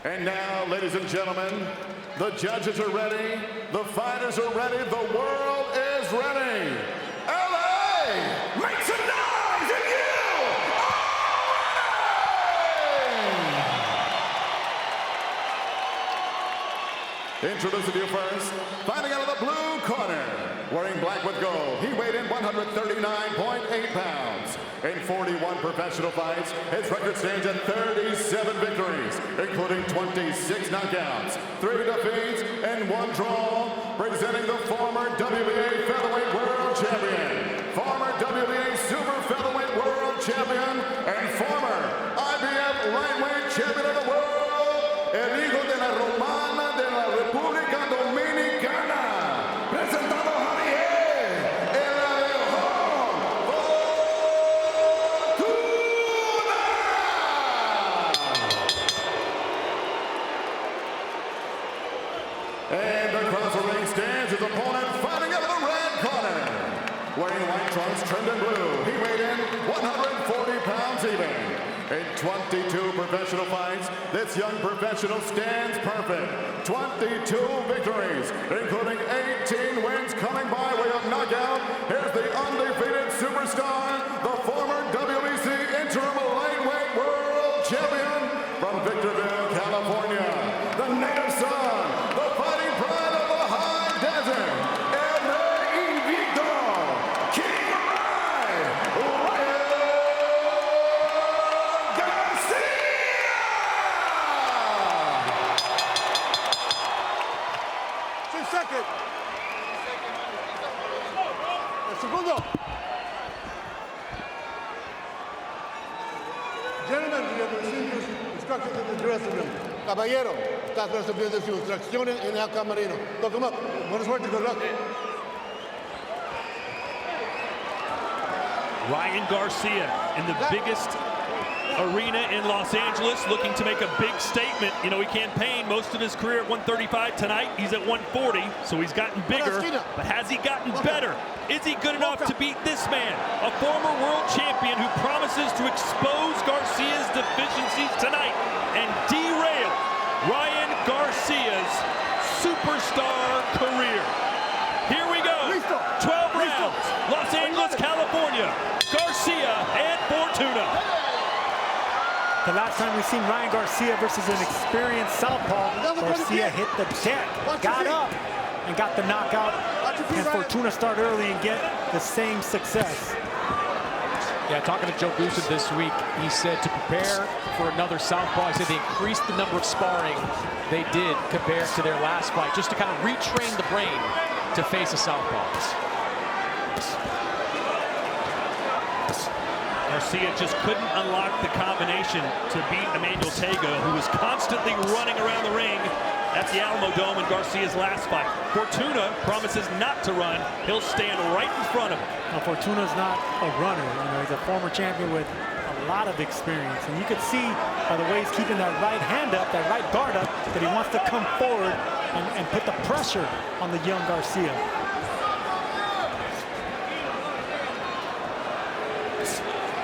And now, ladies and gentlemen, the judges are ready, the fighters are ready, the world is ready. LA, make some noise and you are Introducing you first, fighting out of the blue corner, wearing black with gold, he weighed in 139.8 pounds. In 41 professional fights, his record stands at 37 victories, including 26 knockouts, 3 defeats, and 1 draw, presenting the former WBA featherweight world champion, former WBA super featherweight world champion, and former IBF lightweight champion of the world, el hijo de la Romana de la República Dominicana, presentado Javier, el León Fortuna. And across the ring stands his opponent, fighting out of the red corner, wearing white trunks trimmed in blue. He weighed in 140 pounds even. In 22 professional fights, this young professional stands perfect. 22 victories, including 18 wins coming by way of knockout. Here's the undefeated superstar, the former WBC interim lightweight world champion from Victorville, California, the native son, the fighting pride of the high desert, el invicto, King Garcia. Second. El segundo. Gentlemen, you have received your instructions in the dressing room. Caballero, estás recibiendo sus instrucciones en el camerino. Look him up. Buena suerte, good luck. Ryan Garcia in the biggest arena in Los Angeles, looking to make a big statement. You know, he campaigned most of his career at 135. Tonight, he's at 140, so he's gotten bigger. But has he gotten better? Is he good enough to beat this man, a former world champion who promises to expose Garcia's deficiencies tonight and derail Ryan Garcia's superstar career? Here we go. 12 rounds. Los Angeles, California. Garcia and Fortuna. The last time we seen Ryan Garcia versus an experienced southpaw, Garcia hit the deck, got up, and got the knockout. Can Fortuna start early and get the same success? Yeah, talking to Joe Goosen this week, he said to prepare for another southpaw, he said they increased the number of sparring they did compared to their last fight, just to kind of retrain the brain to face a southpaw. Garcia just couldn't unlock the combination to beat Emmanuel Tega, who was constantly running around the ring at the Alamo Dome in Garcia's last fight. Fortuna promises not to run. He'll stand right in front of him. Now, Fortuna's not a runner. You know, he's a former champion with a lot of experience. And you could see by the way he's keeping that right hand up, that right guard up, that he wants to come forward and put the pressure on the young Garcia.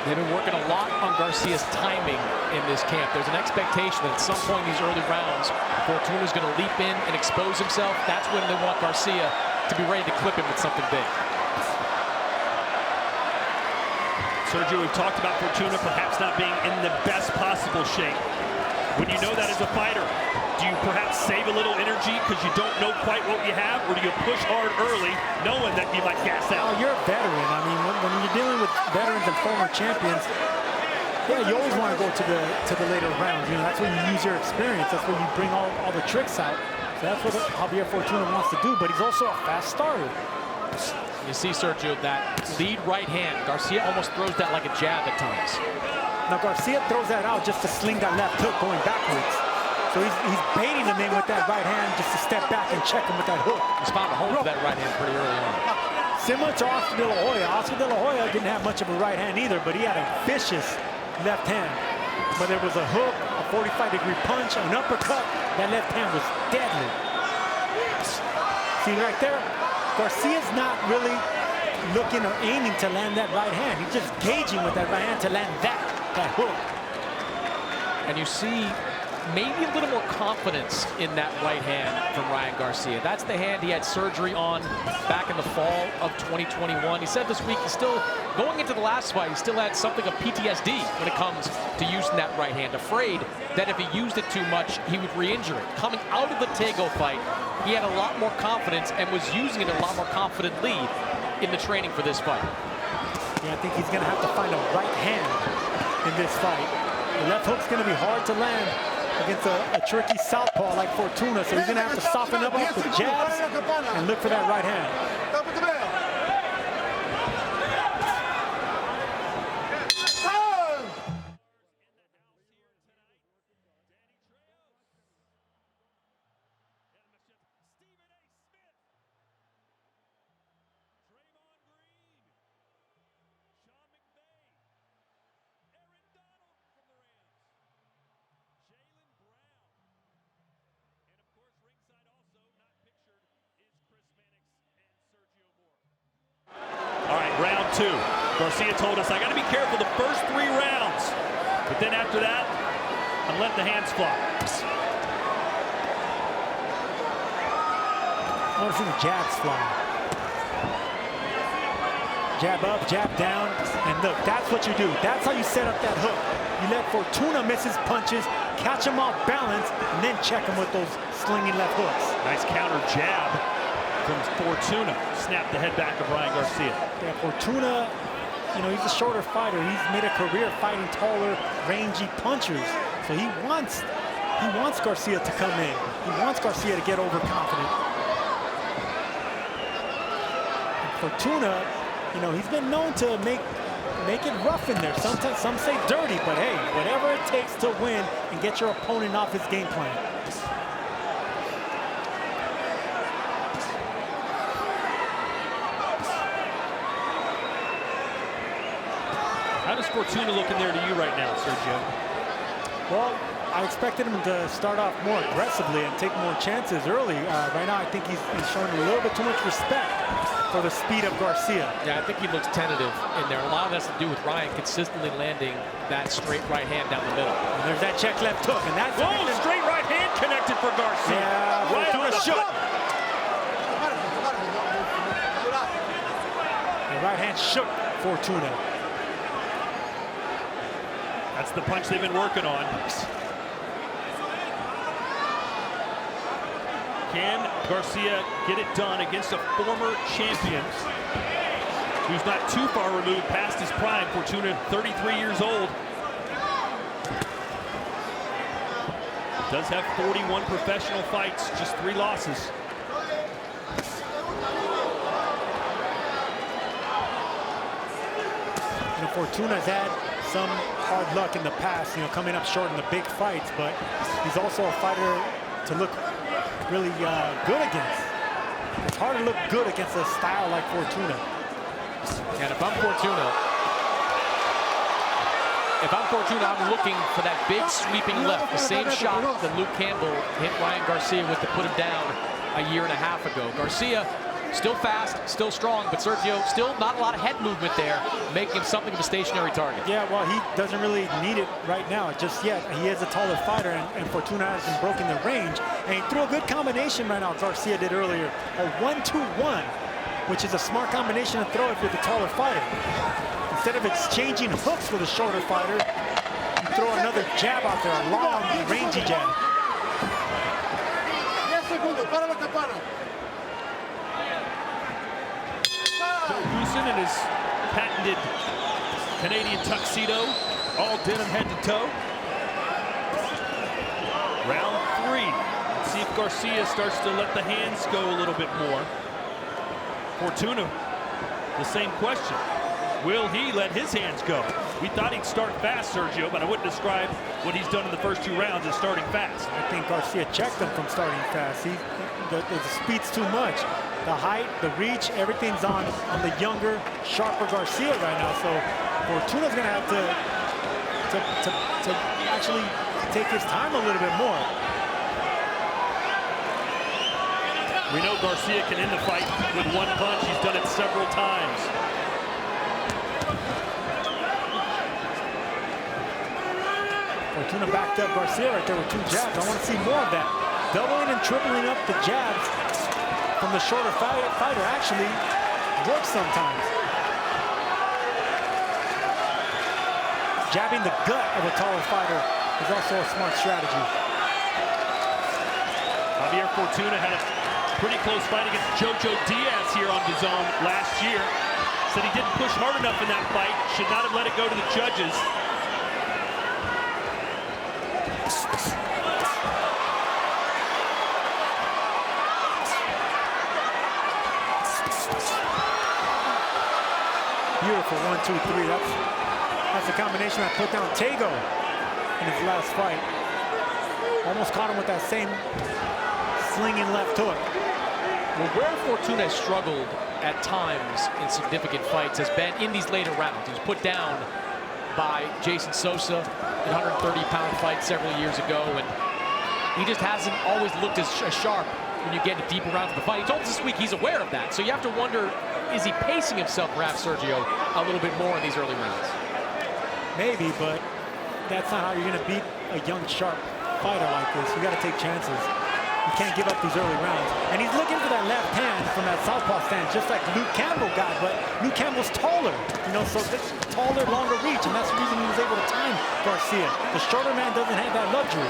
They've been working a lot on Garcia's timing in this camp. There's an expectation that at some point in these early rounds, Fortuna's going to leap in and expose himself. That's when they want Garcia to be ready to clip him with something big. Sergio, we've talked about Fortuna perhaps not being in the best possible shape. When you know that as a fighter, do you perhaps save a little energy because you don't know quite what you have, or do you push hard early knowing that you might gas out? Oh, you're a veteran. I mean, when you're dealing with veterans and former champions, yeah, you always want to go to the later rounds. You know, that's where you use your experience. That's where you bring all the tricks out. So that's what Javier Fortuna wants to do, but he's also a fast starter. You see, Sergio, that lead right hand. Garcia almost throws that like a jab at times. Now, Garcia throws that out just to sling that left hook going backwards. So he's baiting him in with that right hand just to step back and check him with that hook. He's found a home for that right hand pretty early on. Similar to Oscar De La Hoya. Oscar De La Hoya didn't have much of a right hand either, but he had a vicious left hand. Whether it was a hook, a 45-degree punch, an uppercut, that left hand was deadly. See right there? Garcia's not really looking or aiming to land that right hand. He's just gauging with that right hand to land that hook. And you see maybe a little more confidence in that right hand from Ryan Garcia. That's the hand he had surgery on back in the fall of 2021. He said this week he's still, going into the last fight, he still had something of PTSD when it comes to using that right hand, afraid that if he used it too much, he would re-injure it. Coming out of the Tego fight, he had a lot more confidence and was using it a lot more confidently in the training for this fight. Yeah, I think he's going to have to find a right hand in this fight. The left hook's going to be hard to land against a tricky southpaw like Fortuna, so he's going to have to soften up with the jabs and look for that right hand. All right, round 2. Garcia told us, I got to be careful the first 3 rounds. But then after that, I'm letting the hands fly. I want to see the jabs fly. Jab up, jab down, and look, that's what you do. That's how you set up that hook. You let Fortuna miss his punches, catch him off balance, and then check him with those slinging left hooks. Nice counter jab from Fortuna. Snap the head back of Ryan Garcia. Yeah, Fortuna, you know, he's a shorter fighter. He's made a career fighting taller, rangy punchers. So he wants Garcia to come in. He wants Garcia to get overconfident. And Fortuna, you know, he's been known to make it rough in there. Sometimes some say dirty, but hey, whatever it takes to win and get your opponent off his game plan. How does Fortuna look in there to you right now, Sergio? Well, I expected him to start off more aggressively and take more chances early. Right now, I think he's showing a little bit too much respect for the speed of Garcia. Yeah, I think he looks tentative in there. A lot of that's to do with Ryan consistently landing that straight right hand down the middle. And there's that check left hook, and that's straight right hand connected for Garcia. Yeah, right on the shoot. The right hand shook Fortuna. That's the punch they've been working on. Can Garcia get it done against a former champion who's not too far removed past his prime? Fortuna, 33 years old. Does have 41 professional fights, just 3 losses. You know, Fortuna's had some hard luck in the past, you know, coming up short in the big fights, but he's also a fighter to look really good against. It's hard to look good against a style like Fortuna. And if I'm Fortuna, I'm looking for that big sweeping left, the same shot that Luke Campbell hit Ryan Garcia with to put him down a year and a half ago. Garcia, still fast, still strong, but Sergio, still not a lot of head movement there, making him something of a stationary target. Yeah, well, he doesn't really need it right now, just yet. He is a taller fighter, and Fortuna hasn't broken the range. And he threw a good combination right now, Garcia did earlier, a 1-2-1, which is a smart combination to throw if you're the taller fighter. Instead of exchanging hooks with a shorter fighter, you throw another jab out there, a long, rangy jab. In his patented Canadian tuxedo, all denim head to toe. Round 3. Let's see if Garcia starts to let the hands go a little bit more. Fortuna, the same question. Will he let his hands go? We thought he'd start fast, Sergio, but I wouldn't describe what he's done in the first 2 rounds as starting fast. I think Garcia checked him from starting fast. The speed's too much. The height, the reach, everything's on the younger, sharper Garcia right now. So Fortuna's going to have to actually take his time a little bit more. We know Garcia can end the fight with 1 punch. He's done it several times. Fortuna backed up Garcia right there with 2 jabs. I want to see more of that. Doubling and tripling up the jabs from the shorter fighter actually works sometimes. Jabbing the gut of a taller fighter is also a smart strategy. Javier Fortuna had a pretty close fight against Jojo Diaz here on DAZN last year. Said he didn't push hard enough in that fight. Should not have let it go to the judges. Beautiful 1, 2, 3. That's a combination that put down Tego in his last fight. Almost caught him with that same slinging left hook. Well, where Fortuna has struggled at times in significant fights has been in these later rounds. He was put down by Jason Sosa in a 130-pound fight several years ago, and he just hasn't always looked as sharp when you get into deeper rounds of the fight. He told us this week he's aware of that, so you have to wonder, is he pacing himself, perhaps, Sergio, a little bit more in these early rounds? Maybe, but that's not how you're going to beat a young, sharp fighter like this. You got to take chances. You can't give up these early rounds. And he's looking for that left hand from that southpaw stance, just like Luke Campbell got, but Luke Campbell's taller, you know, so this taller, longer reach, and that's the reason he was able to time Garcia. The shorter man doesn't have that luxury.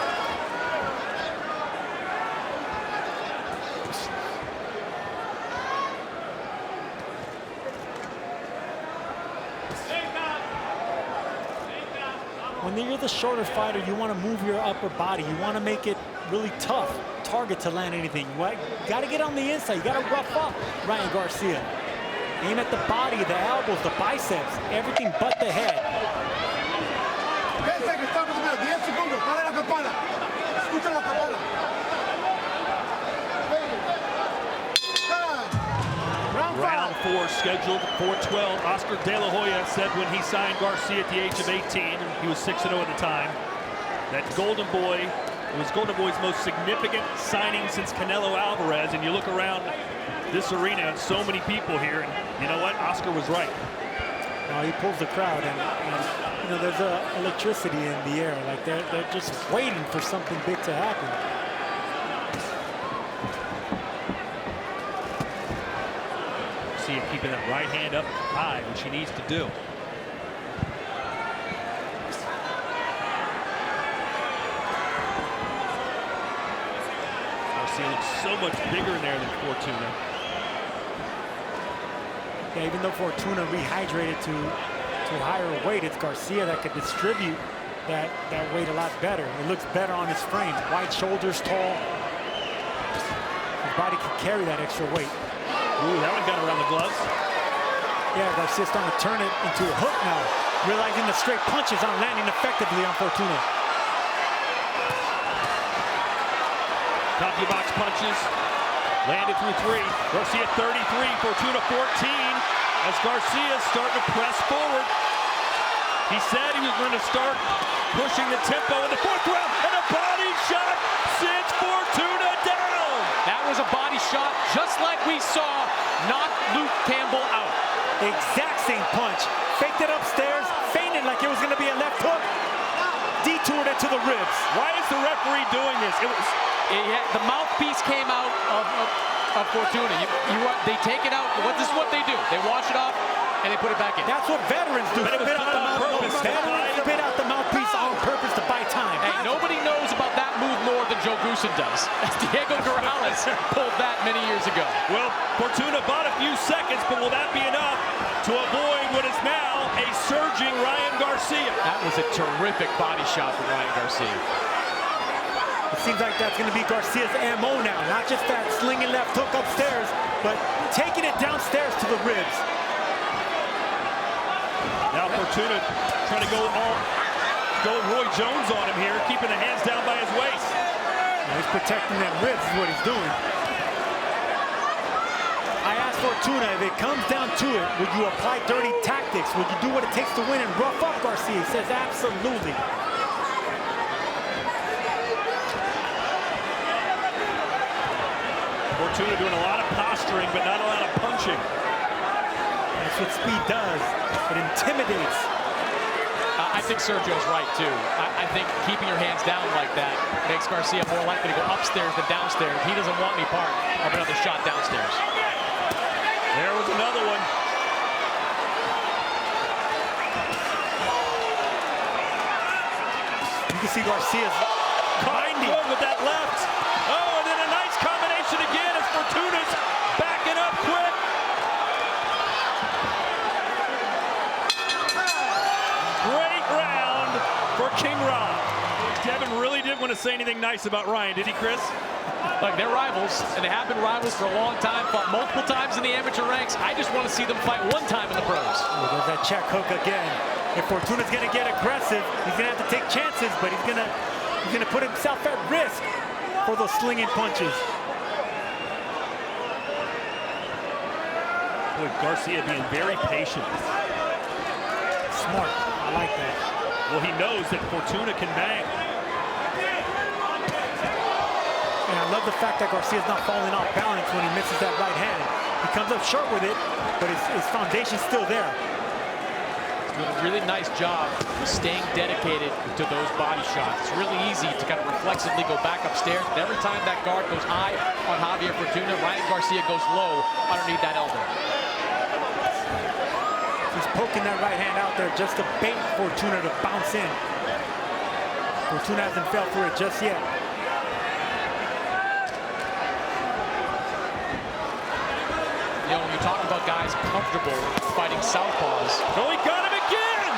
When you're the shorter fighter, you want to move your upper body. You want to make it really tough target to land anything. You got to get on the inside. You got to rough up Ryan Garcia. Aim at the body, the elbows, the biceps, everything but the head. 10 seconds, stop with the bell. 10 segundos, para la campana. Escucha la campana. Round 4 scheduled for 12. Oscar De La Hoya said when he signed Garcia at the age of 18, and he was 6-0 at the time, that Golden Boy, it was Golden Boy's most significant signing since Canelo Alvarez. And you look around this arena and so many people here, and you know what? Oscar was right. No, he pulls the crowd, and you know, there's electricity in the air. Like they're just waiting for something big to happen. See him keeping that right hand up high, which he needs to do. Garcia looks so much bigger in there than Fortuna. Yeah, even though Fortuna rehydrated to higher weight, it's Garcia that could distribute that weight a lot better. It looks better on his frame. Wide shoulders, tall. His body can carry that extra weight. Ooh, that one got around the gloves. Yeah, Garcia's starting to turn it into a hook now, realizing the straight punches aren't landing effectively on Fortuna. Top of your box punches. Landed through 3. Garcia 33, Fortuna 14. As Garcia's starting to press forward. He said he was going to start pushing the tempo in the 4th round, and a body shot sends Fortuna down. That was a body shot, just like we saw knock Luke Campbell out. Exact same punch. Faked it upstairs, feinted like it was going to be a left hook, detoured it to the ribs. Why is the referee doing this? The mouthpiece came out of Fortuna. They take it out. This is what they do. They wash it off and they put it back in. That's what veterans do. But it was done on purpose. Veterans spit out the mouthpiece on purpose to buy time. Hey, nobody knows about that move more than Joe Goosen does. Diego Corrales pulled that many years ago. Well, Fortuna bought a few seconds, but will that be enough to avoid what is now a surging Ryan Garcia? That was a terrific body shot from Ryan Garcia. It seems like that's going to be Garcia's MO now. Not just that slinging left hook upstairs, but taking it downstairs to the ribs. Now Fortuna trying to go Roy Jones on him here, keeping the hands down by his waist. Now he's protecting that ribs is what he's doing. I asked Fortuna, if it comes down to it, would you apply dirty tactics? Would you do what it takes to win and rough up Garcia? He says absolutely. Fortuna doing a lot of posturing, but not a lot of punching. That's what speed does. It intimidates. I think Sergio's right, too. I think keeping your hands down like that makes Garcia more likely to go upstairs than downstairs. He doesn't want any part of another shot downstairs. There was another one. You can see Garcia's binding with that left. Oh, and then a nice combination again as Fortuna's backing up quick. Great round for King Rob. Devin really didn't want to say anything nice about Ryan, did he, Chris? Look, they're rivals, and they have been rivals for a long time, fought multiple times in the amateur ranks. I just want to see them fight one time in the pros. Oh, there's that check hook again. If Fortuna's going to get aggressive, he's going to have to take chances, but he's going to put himself at risk for those slinging punches. Boy, Garcia being very patient. Smart. I like that. Well, he knows that Fortuna can bang. And I love the fact that Garcia's not falling off balance when he misses that right hand. He comes up short with it, but his foundation's still there. Doing a really nice job staying dedicated to those body shots. It's really easy to kind of reflexively go back upstairs, but every time that guard goes high on Javier Fortuna, Ryan Garcia goes low underneath that elbow. He's poking that right hand out there just to bait Fortuna to bounce in. Fortuna hasn't fell for it just yet. You know, when you talk about guys comfortable fighting southpaws. Oh, he got him again!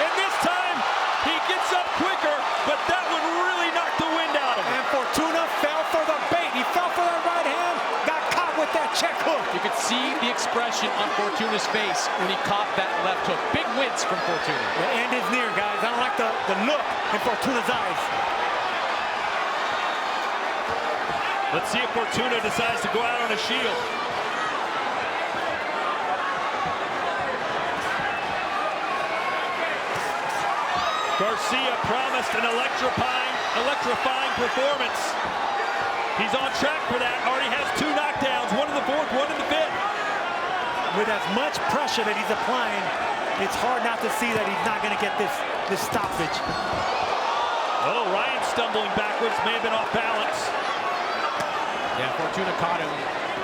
And this time, he gets up quicker, but that one really knocked the wind out of him. And Fortuna fell for the bait. He fell for that right hand, got caught with that check hook. You could see the expression on Fortuna's face when he caught that left hook. Big wince from Fortuna. The end is near, guys. I don't like the look in Fortuna's eyes. Let's see if Fortuna decides to go out on a shield. Garcia promised an electrifying performance. He's on track for that. Already has 2 knockdowns, one in the 4th, one in the 5th. With as much pressure that he's applying, it's hard not to see that he's not going to get this stoppage. Oh, Ryan stumbling backwards, may have been off balance. Yeah, Fortuna caught him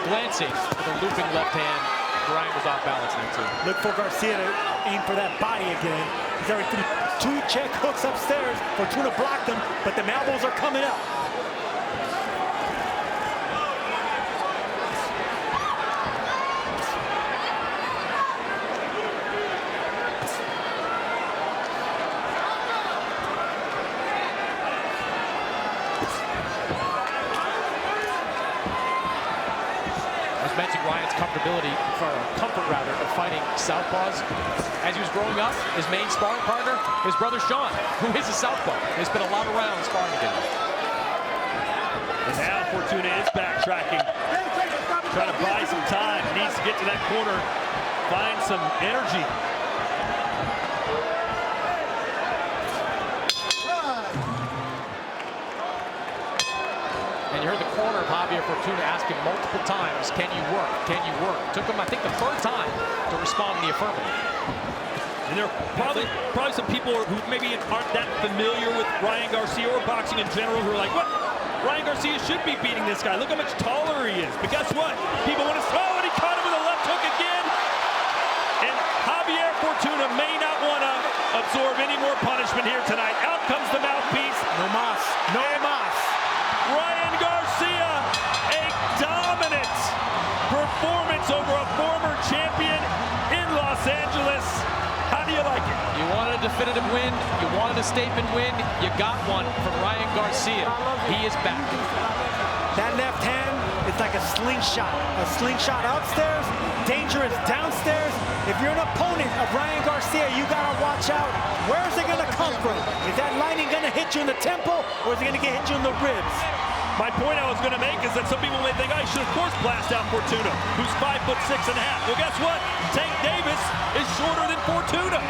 glancing with a looping left hand. Ryan was off balance there too. Look for Garcia to aim for that body again. He's already threw 2 check hooks upstairs. Fortuna blocked them, but the elbows are coming up. Mentioned Ryan's comfort rather, of fighting southpaws. As he was growing up, his main sparring partner, his brother Sean, who is a southpaw. They spent a lot of rounds sparring together. And now Fortuna is backtracking, trying to buy some time. Needs to get to that corner, find some energy. And you heard the corner of Javier Fortuna ask him multiple times, can you work? Can you work? Took him, I think, the 3rd time to respond in the affirmative. And there are probably some people who maybe aren't that familiar with Ryan Garcia or boxing in general who are like, what? Ryan Garcia should be beating this guy. Look how much taller he is. But guess what? People want to throw, and he caught him with a left hook again. And Javier Fortuna may not want to absorb any more punishment here tonight. Out comes the mouthpiece. No mas. No mas. Ryan Garcia, a dominant performance over a former champion in Los Angeles. How do you like it? You wanted a definitive win. You wanted a statement win. You got one from Ryan Garcia. He is back. That left hand is like a slingshot. A slingshot upstairs, dangerous downstairs. If you're an opponent of Ryan Garcia, you gotta watch out. Where's it gonna come from? Is that lightning gonna hit you in the temple, or is it gonna hit you in the ribs? My point I was going to make is that some people may think I should, of course, blast out Fortuna, who's 5'6½". Well, guess what? Tank Davis is shorter than Fortuna.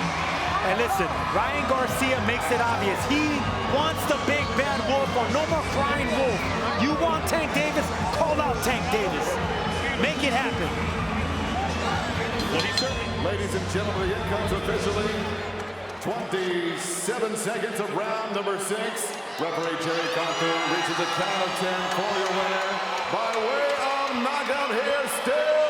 And listen, Ryan Garcia makes it obvious. He wants the big bad wolf or no more crying wolf. You want Tank Davis? Call out Tank Davis. Make it happen. Well, he certainly. Ladies and gentlemen, it comes officially 27 seconds of round number 6. Referee Jerry Compton reaches a count of 10 for your winner by way of knockout here. Still